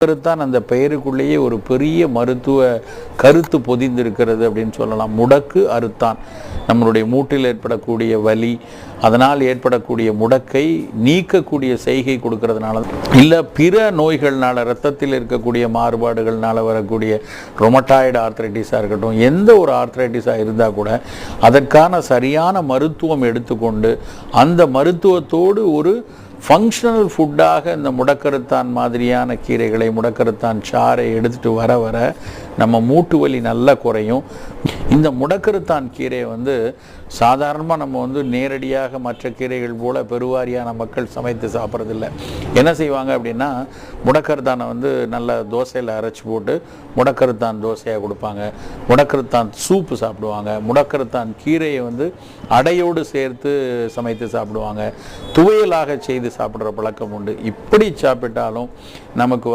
தான் அந்த பெயருக்குள்ளேயே ஒரு பெரிய மருத்துவ கருத்து பொதிந்திருக்கிறது அப்படின்னு சொல்லலாம். முடக்கு அறுத்தான். நம்மளுடைய மூட்டில் ஏற்படக்கூடிய வலி, அதனால் ஏற்படக்கூடிய முடக்கை நீக்கக்கூடிய செய்கை கொடுக்கறதுனால, இல்லை பிற நோய்கள்னால, இரத்தத்தில் இருக்கக்கூடிய மாறுபாடுகள்னால வரக்கூடிய ரொமட்டாய்டு ஆர்த்ரைட்டிஸாக இருக்கட்டும், எந்த ஒரு ஆர்த்ரைட்டிஸாக இருந்தால் கூட அதற்கான சரியான மருத்துவம் எடுத்துக்கொண்டு அந்த மருத்துவத்தோடு ஒரு ஃபங்க்ஷனல் ஃபுட்டாக இந்த முடக்கருத்தான் மாதிரியான கீரைகளை, முடக்கருத்தான் சாறை எடுத்துகிட்டு வர வர நம்ம மூட்டு வலி நல்லா குறையும். இந்த முடக்கருத்தான் கீரையை சாதாரணமாக நம்ம நேரடியாக மற்ற கீரைகள் போல் பெருவாரியான மக்கள் சமைத்து சாப்பிட்றதில்ல. என்ன செய்வாங்க அப்படின்னா, முடக்கருத்தானை நல்ல தோசையில் அரைச்சி போட்டு முடக்கருத்தான் தோசையாக கொடுப்பாங்க, முடக்கருத்தான் சூப்பு சாப்பிடுவாங்க, முடக்கருத்தான் கீரையை அடையோடு சேர்த்து சமைத்து சாப்பிடுவாங்க, துவையலாக செய்து சாப்பிட்ற பழக்கம் உண்டு. இப்படி சாப்பிட்டாலும் நமக்கு